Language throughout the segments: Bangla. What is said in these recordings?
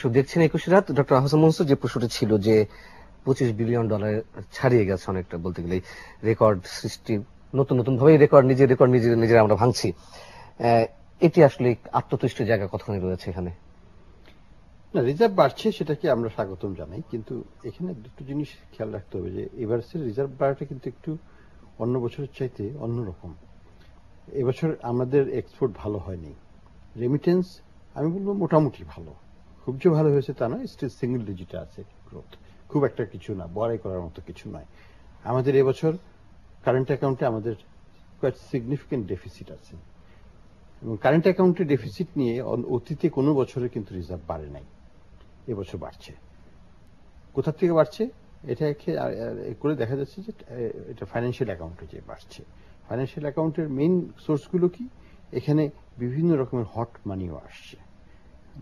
দর্শক দেখছেন 21 রাত। ডক্টর আহসান মনসুর যে প্রশ্নটি ছিল যে $25 বিলিয়ন ছাড়িয়ে গেছে অনেকটা, বলতে গেলে রেকর্ড সৃষ্টি, নতুন নতুন ভাবে রেকর্ড নিজেরা আমরা ভাঙছি। এটি আসলে আত্মতুষ্টির জায়গা কতখানি রয়েছে এখানে? না, রিজার্ভ বাড়ছে সেটাকে আমরা স্বাগতম জানাই, কিন্তু এখানে দুটো জিনিস খেয়াল রাখতে হবে যে এবারের রিজার্ভ বাড়াটা কিন্তু একটু অন্য বছরের চাইতে অন্যরকম। এবছর আমাদের এক্সপোর্ট ভালো হয়নি, রেমিটেন্স আমি বলবো মোটামুটি ভালো, খুব যে ভালো হয়েছে তা নয়, স্টিল সিঙ্গেল ডিজিটে আছে গ্রোথ, খুব একটা কিছু না, বড়াই করার মতো কিছু নয়। আমাদের এবছর কারেন্ট অ্যাকাউন্টে আমাদের কোয়াইট সিগনিফিকেন্ট ডেফিসিট আছে, এবং কারেন্ট অ্যাকাউন্টের ডেফিসিট নিয়ে অতীতে কোনো বছরে কিন্তু রিজার্ভ বাড়ে নাই, এবছর বাড়ছে। কোথা থেকে বাড়ছে এটা করে দেখা যাচ্ছে যে এটা ফাইন্যান্সিয়াল অ্যাকাউন্টে যে বাড়ছে। ফাইন্যান্সিয়াল অ্যাকাউন্টের মেইন সোর্সগুলো কি, এখানে বিভিন্ন রকমের হট মানিও আসছে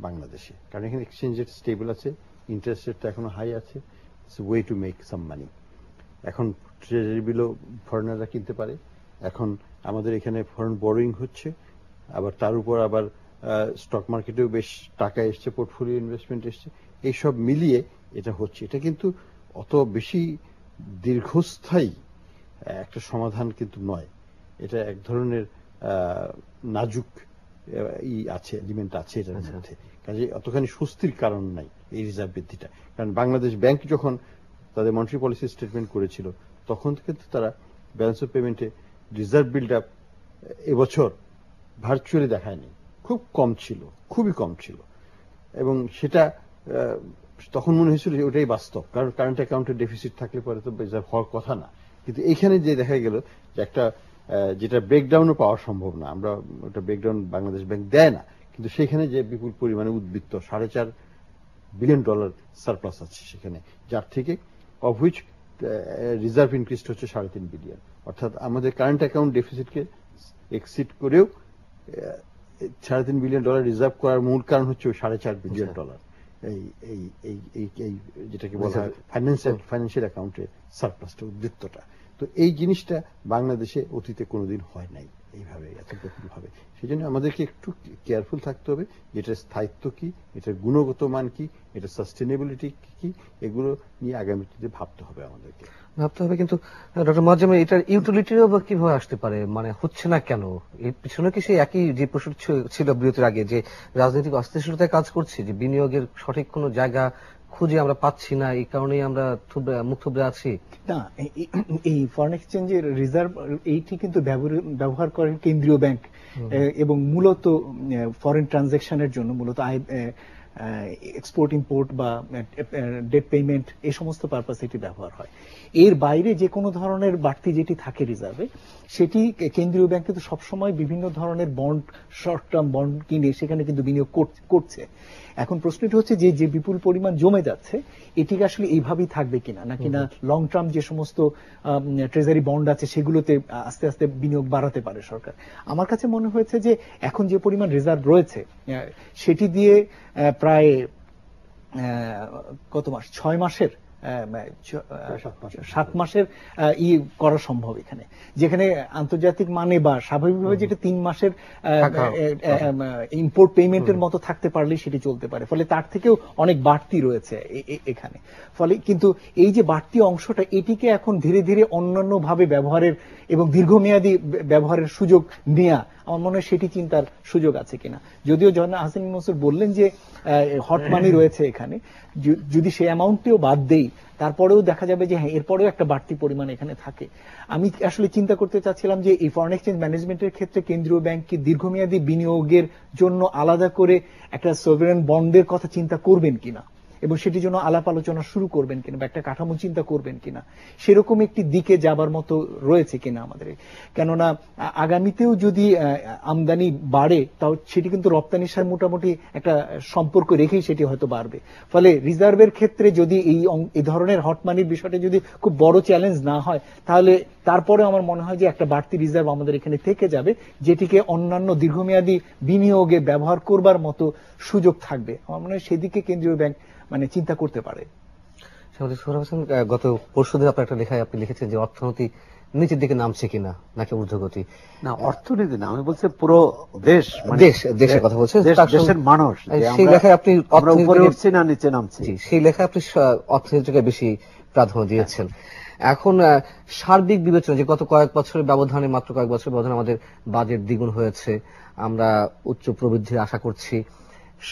বাংলাদেশে, কারণ এখানে এক্সচেঞ্জ রেট স্টেবল আছে, ইন্টারেস্ট রেটটা এখনো হাই আছে, it's way to make some money. এখন ট্রেজারি বিলও ফরেনাররা কিনতে পারে, এখন আমাদের এখানে ফরেন বরোয়িং হচ্ছে, আবার তার উপর আবার স্টক মার্কেটেও বেশ টাকা এসছে, পোর্টফোলিও ইনভেস্টমেন্ট এসছে, এইসব মিলিয়ে এটা হচ্ছে। এটা কিন্তু অত বেশি দীর্ঘস্থায়ী একটা সমাধান কিন্তু নয়, এটা এক ধরনের নাজুক আছে, এলিমেন্ট আছে এটার মধ্যে, কাজে অতখানি স্বস্তির কারণ নাই এই রিজার্ভ বৃদ্ধিটা। কারণ বাংলাদেশ ব্যাংক যখন তাদের মনিটারি পলিসি স্টেটমেন্ট করেছিল তখন কিন্তু তারা ব্যালেন্স অফ পেমেন্টে রিজার্ভ বিল্ড আপ এবছর ভার্চুয়ালি দেখায়নি, খুব কম ছিল, খুবই কম ছিল, এবং সেটা তখন মনে হয়েছিল যে ওটাই বাস্তব, কারণ কারেন্ট অ্যাকাউন্টের ডেফিসিট থাকলে পরে তো রিজার্ভ হওয়ার কথা না। কিন্তু এইখানে যে দেখা গেল যে একটা যেটা ব্রেকডাউনও পাওয়া সম্ভব না, আমরা ওটা ব্রেকডাউন বাংলাদেশ ব্যাংক দেয় না, কিন্তু সেখানে যে বিপুল পরিমাণে উদ্বৃত্ত $4.5 বিলিয়ন সারপ্লাস আছে সেখানে, যার থেকে অফ হুইচ রিজার্ভ ইনক্রিজ হচ্ছে $3.5 বিলিয়ন। অর্থাৎ আমাদের কারেন্ট অ্যাকাউন্ট ডেফিসিটকে এক্সিড করেও $3.5 বিলিয়ন রিজার্ভ করার মূল কারণ হচ্ছে ওই $4.5 বিলিয়ন, এই যেটাকে বলা হয় ফাইন্যান্সিয়াল অ্যাকাউন্টের সারপ্লাসটা, উদ্বৃত্তটা। তো এই জিনিসটা বাংলাদেশে অতীতে কোনোদিন হয় নাই এইভাবে, এত ব্যাপক ভাবে। সেই জন্য আমাদেরকে একটু কেয়ারফুল থাকতে হবে, এটার স্থায়িত্ব কি, এটার গুণগত মান কি, এটার সাস্টেনেবিলিটি কি, এগুলো নিয়ে আগামীতে ভাবতে হবে আমাদেরকে। কিন্তু ডক্টর মোয়াজ্জেম, এটার ইউটিলিটিও বা কিভাবে আসতে পারে, মানে হচ্ছে না কেন? এর পিছনে কি সেই একই যে প্রশ্ন ছিল বিরতির আগে, যে রাজনৈতিক অস্থিতিশীলতায় কাজ করছে, যে বিনিয়োগের সঠিক কোনো জায়গা খুঁজে আমরা পাচ্ছি না, এই কারণেই আমরা মুখ থুবড়ে আছি? না, এই ফরেন এক্সচেঞ্জের রিজার্ভ এইটি কিন্তু ব্যবহার করেন কেন্দ্রীয় ব্যাংক, এবং মূলত ফরেন ট্রানজাকশনের জন্য, মূলত এক্সপোর্ট ইম্পোর্ট বা ডেট পেমেন্ট, এই সমস্ত পারপাস এটি ব্যবহার হয়। এর বাইরে যে কোনো ধরনের বাড়তি যেটি থাকে রিজার্ভে, সেটি কেন্দ্রীয় ব্যাংক কিন্তু সবসময় বিভিন্ন ধরনের বন্ড, শর্ট টার্ম বন্ড কিনে সেখানে কিন্তু বিনিয়োগ করছে। এখন প্রশ্নটি হচ্ছে যে বিপুল পরিমাণ জমে যাচ্ছে, এটিকে আসলে এইভাবেই থাকবে কিনা, নাকি না লং টার্ম যে সমস্ত ট্রেজারি বন্ড আছে সেগুলোতে আস্তে আস্তে বিনিয়োগ বাড়াতে পারে সরকার। আমার কাছে মনে হয়েছে যে এখন যে পরিমাণ রিজার্ভ রয়েছে সেটি দিয়ে প্রায় কত মাস, 6 মাসের 7 মাসের করা সম্ভব এখানে, যেখানে আন্তর্জাতিক মানে বা স্বাভাবিকভাবে যেটা 3 মাসের ইম্পোর্ট পেমেন্টের মতো থাকতে পারলে সেটি চলতে পারে। ফলে তার থেকেও অনেক বাড়তি রয়েছে এখানে। ফলে কিন্তু এই যে বাড়তি অংশটা, এটিকে এখন ধীরে ধীরে অন্যান্য ভাবে ব্যবহারের এবং দীর্ঘমেয়াদী ব্যবহারের সুযোগ নেওয়া, আমার মনে হয় সেটি চিন্তার সুযোগ আছে কিনা। যদিও জনাব আহসান মনসুর বললেন যে হট মানি রয়েছে এখানে, যদি সেই অ্যামাউন্টটিও বাদ দেই তারপরেও দেখা যাবে যে হ্যাঁ, এরপরেও একটা বাড়তি পরিমাণ এখানে থাকে। আমি আসলে চিন্তা করতে চাচ্ছিলাম যে এই ফরেন এক্সচেঞ্জ ম্যানেজমেন্টের ক্ষেত্রে কেন্দ্রীয় ব্যাংক কি দীর্ঘমেয়াদী বিনিয়োগের জন্য আলাদা করে একটা সভরেন বন্ডের কথা চিন্তা করবেন কিনা, এবং সেটির জন্য আলাপ আলোচনা শুরু করবেন কিনা, বা একটা কাঠামো চিন্তা করবেন কিনা, সেরকম একটি দিকে যাবার মতো রয়েছে কিনা আমাদের। কেননা আগামীতেও যদি আমদানি বাড়ে, তাও সেটি কিন্তু রপ্তানির সাথে মোটামুটি একটা সম্পর্ক রেখেই সেটি হয়তো বাড়বে। ফলে রিজার্ভের ক্ষেত্রে যদি এই ধরনের হটমানির বিষয়টা যদি খুব বড় চ্যালেঞ্জ না হয়, তাহলে তারপরে আমার মনে হয় যে একটা বাড়তি রিজার্ভ আমাদের এখানে থেকে যাবে, যেটিকে অন্যান্য দীর্ঘমেয়াদী বিনিয়োগে ব্যবহার করবার মতো সুযোগ থাকবে। আমার মনে হয় সেদিকে কেন্দ্রীয় ব্যাংক চিন্তা করতে পারে। সোহরাব হোসেন, গত পরশুদিন আপনার একটা লেখায় আপনি লিখেছেন যে অর্থনীতি নিচের দিকে নামছে কিনা নাকি ঊর্ধ্বগতি। না, অর্থনীতি না, আমি বলছি পুরো দেশ, দেশের কথা বলছেন, দেশের মানুষ, সেই লেখায় আপনি আমরা উপরে উঠছি না নিচে নামছি। সেই লেখায় আপনি অর্থনীতিকে বেশি প্রাধান্য দিয়েছেন। এখন সার্বিক বিবেচনা যে গত কয়েক বছরের ব্যবধানে, মাত্র কয়েক বছরের ব্যবধানে আমাদের বাজেট দ্বিগুণ হয়েছে, আমরা উচ্চ প্রবৃদ্ধির আশা করছি,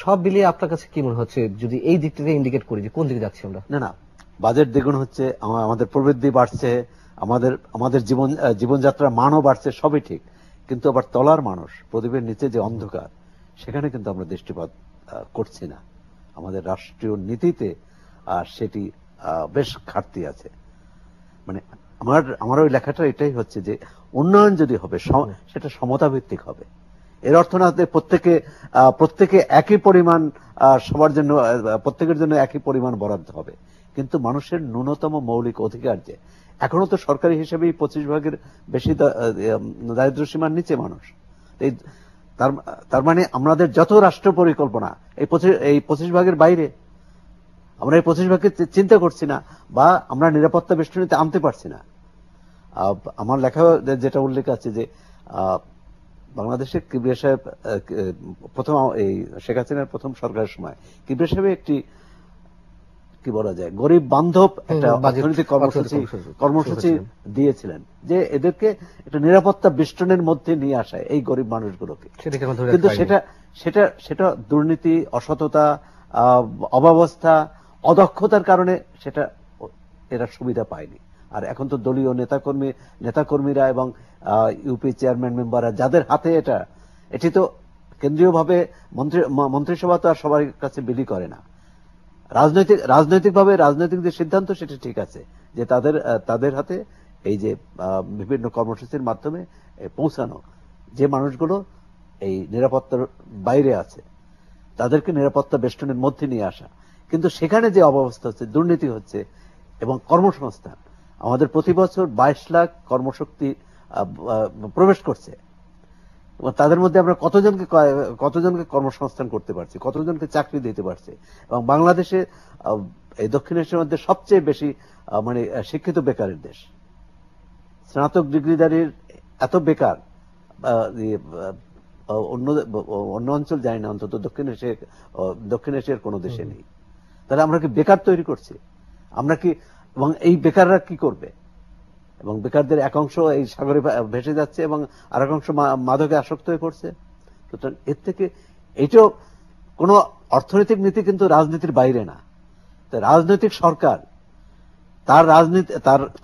সব মিলিয়ে আপনার কাছে কি মনে হচ্ছে যদি এই দিকটাকে ইন্ডিকেট করি যে কোন দিকে যাচ্ছি আমরা? না, বাজেট দ্বিগুণ হচ্ছে, আমাদের প্রবৃদ্ধি বাড়ছে, আমাদের জীবনযাত্রার মানও বাড়ছে, সবই ঠিক, কিন্তু আবার তলার মানুষ, প্রদীপের নিচে যে অন্ধকার, সেখানে কিন্তু আমরা দৃষ্টিপাত করছি না। আমাদের রাষ্ট্রীয় নীতিতে সেটি বেশ ঘাটতি আছে। মানে আমার ওই লেখাটা এটাই হচ্ছে যে উন্নয়ন যদি হবে সেটা সমতা ভিত্তিক হবে। এর অর্থ না প্রত্যেকে একই পরিমাণ, সবার জন্য, প্রত্যেকের জন্য একই পরিমাণ বরাদ্দ হবে, কিন্তু মানুষের ন্যূনতম মৌলিক অধিকার, যে এখনো তো সরকারি হিসেবে 25% বেশি দারিদ্র্য সীমার নিচে মানুষ। তার মানে আমাদের যত রাষ্ট্র পরিকল্পনা এই 25% বাইরে, আমরা এই 25% চিন্তা করছি না, বা আমরা নিরাপত্তা বেষ্টনীতে আনতে পারছি না। আমার লেখা যেটা উল্লেখ আছে যে বাংলাদেশে কিবরিয়া সাহেব প্রথম, এই শেখ হাসিনার প্রথম সরকারের সময় কিবরিয়া সাহেব একটি, কি বলা যায়, গরিব বান্ধব একটা অর্থনৈতিক কর্মসূচি দিয়েছিলেন, যে এদেরকে একটা নিরাপত্তা বেষ্টনের মধ্যে নিয়ে আসা এই গরিব মানুষগুলোকে। কিন্তু সেটা দুর্নীতি, অসততা, অব্যবস্থা, অদক্ষতার কারণে সেটা এরা সুবিধা পায়নি। আর এখন তো দলীয় নেতাকর্মীরা এবং ইউপি চেয়ারম্যান মেম্বাররা, যাদের হাতে এটি তো কেন্দ্রীয়ভাবে মন্ত্রিসভা তো আর সবার কাছে বিলি করে না। রাজনৈতিক যে সিদ্ধান্ত, সেটা ঠিক আছে, যে তাদের হাতে এই যে বিভিন্ন কর্মসূচির মাধ্যমে পৌঁছানো, যে মানুষগুলো এই নিরাপত্তার বাইরে আছে তাদেরকে নিরাপত্তা বেষ্টনের মধ্যে নিয়ে আসা। কিন্তু সেখানে যে অবস্থা হচ্ছে, দুর্নীতি হচ্ছে, এবং কর্মসংস্থান, আমাদের প্রতি বছর 22 লাখ কর্মশক্তি প্রবেশ করছে, এবং তাদের মধ্যে আমরা কতজনকে কর্মসংস্থান করতে পারছি, কতজনকে চাকরি দিতে পারছি। এবং বাংলাদেশে এই দক্ষিণ এশিয়ার মধ্যে সবচেয়ে বেশি মানে শিক্ষিত বেকারের দেশ। স্নাতক ডিগ্রিধারীর এত বেকার অন্য অঞ্চল যায় না, অন্তত দক্ষিণ এশিয়ার কোনো দেশে নেই। তাহলে আমরা কি বেকার তৈরি করছি? আমরা কি, এবং এই বেকাররা কি করবে? এবং বেকারদের এক অংশ এই সাগরে ভেসে যাচ্ছে, এবং আর এক অংশ মাদকে আসক্ত হয়ে পড়ছে। সুতরাং এর থেকে এইটাও কোন অর্থনৈতিক নীতি কিন্তু রাজনীতির বাইরে না। রাজনৈতিক সরকার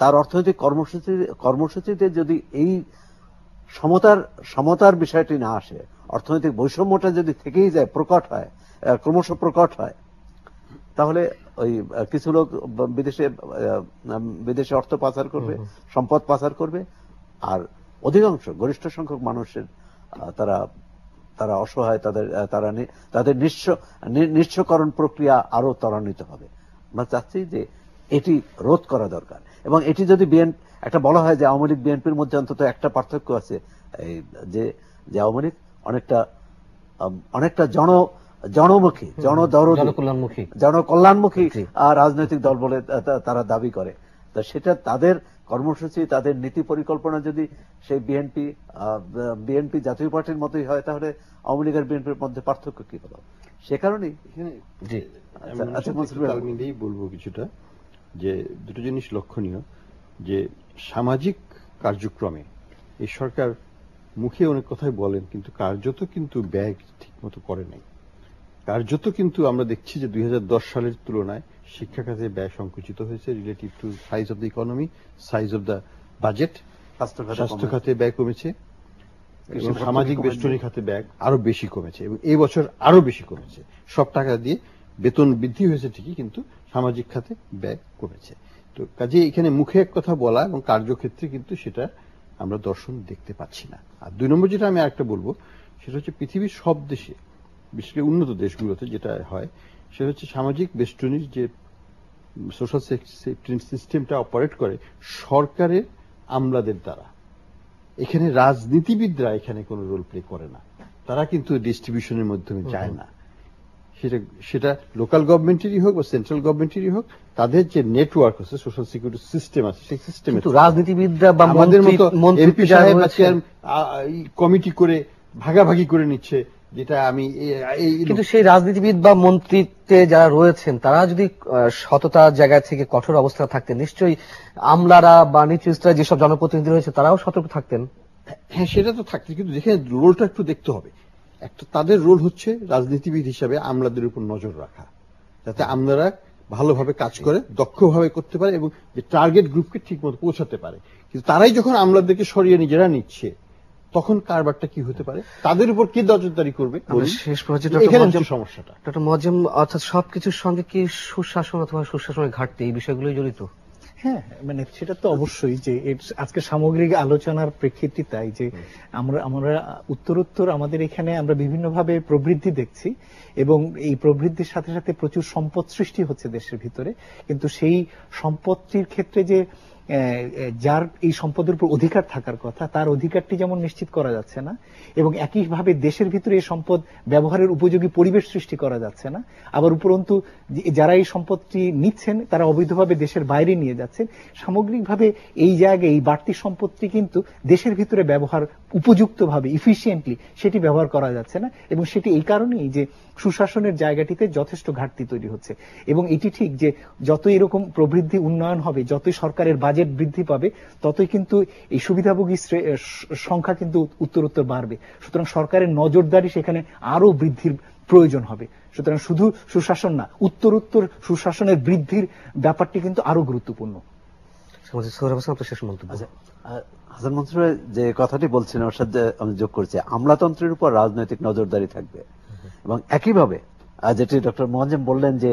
তার অর্থনৈতিক কর্মসূচিতে যদি এই সমতার বিষয়টি না আসে, অর্থনৈতিক বৈষম্যটা যদি থেকেই যায়, ক্রমশ প্রকট হয়, তাহলে ওই কিছু লোক বিদেশে অর্থ পাচার করবে, সম্পদ পাচার করবে, আর অধিকাংশ গরিষ্ঠ সংখ্যক মানুষের তারা অসহায়, তাদের নিঃস্বকরণ প্রক্রিয়া আরো ত্বরান্বিত হবে। আমরা চাচ্ছি যে এটি রোধ করা দরকার। এবং এটি যদি একটা বলা হয় যে আওয়ামী লীগ বিএনপির মধ্যে অন্তত একটা পার্থক্য আছে, যে আওয়ামী লীগ অনেকটা জনমুখী, জনকল্যাণমুখী রাজনৈতিক দল বলে তারা দাবি করে। তা সেটা তাদের কর্মসূচি, তাদের নীতি পরিকল্পনা যদি সেই বিএনপি জাতীয় পার্টির মতোই হয়, তাহলে আওয়ামী লীগের বিএনপির মধ্যে পার্থক্য কি হলো? সে কারণেই বলবো কিছুটা, যে দুটো জিনিস লক্ষণীয়, যে সামাজিক কার্যক্রমে এই সরকার মুখে অনেক কথাই বলেন, কিন্তু কার্যত কিন্তু ব্যয় ঠিক মতো করে নাই। কার্যত কিন্তু আমরা দেখছি যে 2010 সালের তুলনায় শিক্ষা খাতে ব্যয় সংকুচিত হয়েছে relative to size of the economy, size of the budget. স্বাস্থ্য খাতে ব্যয় কমেছে, সামাজিক বেষ্টনী খাতে ব্যয় আরো বেশি কমেছে, এবং এই বছর আরো বেশি কমেছে। সব টাকা দিয়ে বেতন বৃদ্ধি হয়েছে ঠিকই, কিন্তু সামাজিক খাতে ব্যয় কমেছে। তো কাজে এখানে মুখে এক কথা বলা এবং কার্যক্ষেত্রে কিন্তু সেটা আমরা দর্শন দেখতে পাচ্ছি না। আর 2 নম্বর যেটা আমি আরেকটা বলবো, সেটা হচ্ছে পৃথিবীর সব দেশে, বিশেষ করে উন্নত দেশগুলোতে যেটা হয়, সেটা হচ্ছে সামাজিক বেষ্টনীর যে সোশ্যাল সেফটি সিস্টেমটা অপারেট করে সরকারের আমলাদের দ্বারা। এখানে রাজনীতিবিদরা এখানে কোনো রোল প্লে করে না, তারা কিন্তু ডিস্ট্রিবিউশনের মাধ্যমে যায় না। সেটা লোকাল গভর্নমেন্টেরই হোক বা সেন্ট্রাল গভর্নমেন্টেরই হোক, তাদের যে নেটওয়ার্ক আছে, সোশ্যাল সিকিউরিটি সিস্টেম আছে, সেই সিস্টেমে কিন্তু রাজনীতিবিদরা বা আমাদের মতো মন্ত্রী এমপি সাহেব কমিটি করে ভাগাভাগি করে নিচ্ছে, যেটা আমি কিন্তু সেই রাজনীতিবিদ বা মন্ত্রীতে যারা রয়েছেন তারা যদি সততার জায়গা থেকে কঠোর অবস্থা থাকতেন, নিশ্চয়ই আমলারা বা নিচু স্তরে যেসব জনপ্রতিনিধি রয়েছে তারাও সতর্ক থাকতেন। হ্যাঁ, সেটা তো থাকতে, কিন্তু দেখে রোলটা একটু দেখতে হবে। একটা তাদের রোল হচ্ছে রাজনীতিবিদ হিসাবে আমলাদের উপর নজর রাখা, যাতে আমলারা ভালোভাবে কাজ করে, দক্ষভাবে করতে পারে এবং যে টার্গেট গ্রুপকে ঠিক মতো পৌঁছাতে পারে। কিন্তু তারাই যখন আমলাদেরকে সরিয়ে নিজেরা নিচ্ছে, তখন কারবারটা কি হতে পারে, তাদের উপর কে নজরদারি করবে, শেষ পর্যায়ে এখানে সমস্যাটা। ডক্টর মোয়াজ্জেম, অর্থাৎ সবকিছুর সঙ্গে কি সুশাসন অথবা সুশাসনের ঘাটতি এই বিষয়গুলোই জড়িত? হ্যাঁ, মানে সেটা তো অবশ্যই, যে আজকে সামগ্রিক আলোচনার প্রেক্ষিতে তাই যে আমরা উত্তরোত্তর আমাদের এখানে আমরা বিভিন্নভাবে প্রবৃদ্ধি দেখছি এবং এই প্রবৃদ্ধির সাথে সাথে প্রচুর সম্পদ সৃষ্টি হচ্ছে দেশের ভিতরে, কিন্তু সেই সম্পত্তির ক্ষেত্রে যে যার এই সম্পদের উপর অধিকার থাকার কথা, তার অধিকারটি যেমন নিশ্চিত করা যাচ্ছে না, এবং একইভাবে দেশের ভিতরে এই সম্পদ ব্যবহারের উপযোগী পরিবেশ সৃষ্টি করা যাচ্ছে না। আবার উপরন্তু যারা এই সম্পদটি নিচ্ছেন তারা অবৈধভাবে দেশের বাইরে নিয়ে যাচ্ছেন। সামগ্রিকভাবে এই জায়গায় এই বাড়তি সম্পদটি কিন্তু দেশের ভিতরে ব্যবহার উপযুক্তভাবে ইফিসিয়েন্টলি সেটি ব্যবহার করা যাচ্ছে না, এবং সেটি এই কারণেই যে সুশাসনের জায়গাটিতে যথেষ্ট ঘাটতি তৈরি হচ্ছে। এবং এটি ঠিক যে যত এরকম প্রবৃদ্ধি উন্নয়ন হবে, যতই সরকারের বাজেট বৃদ্ধি পাবে, ততই কিন্তু এই সুবিধাভোগী সংখ্যা কিন্তু উত্তরোত্তর বাড়বে। সুতরাং সরকারের নজরদারি সেখানে আরো বৃদ্ধির প্রয়োজন হবে। সুতরাং শুধু সুশাসন না, উত্তরোত্তর সুশাসনের বৃদ্ধির ব্যাপারটি কিন্তু আরো গুরুত্বপূর্ণ। শেষ মন্তব্য। হাসান মনসুর যে কথাটি বলছেন ওর সাথে আমি যোগ করছি, আমলাতন্ত্রের উপর রাজনৈতিক নজরদারি থাকবে, এবং একইভাবে যেটি ডক্টর মোয়াজ্জেম বললেন যে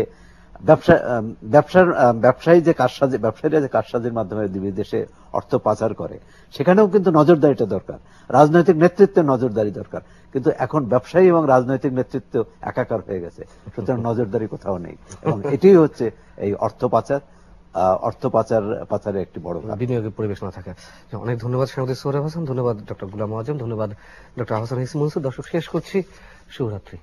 ব্যবসায়ীরা যে কারসাজির মাধ্যমে বিদেশে অর্থ পাচার করে, সেখানেও কিন্তু নজরদারিটা দরকার, রাজনৈতিক নেতৃত্বের নজরদারি দরকার। কিন্তু এখন ব্যবসায়ী এবং রাজনৈতিক নেতৃত্ব একাকার হয়ে গেছে, সুতরাং নজরদারি কোথাও নেই, এবং এটাই হচ্ছে এই অর্থ পাচারের একটি বড় বিনিয়োগের পরিবেশ না থাকা। অনেক ধন্যবাদ সাংবাদিক সোহরাব হাসান, ধন্যবাদ ডক্টর গুলাম মোয়াজ্জেম, ধন্যবাদ ডক্টর আহসান হাসিম মনসুর। দর্শক, শেষ করছি, শুভরাত্রি।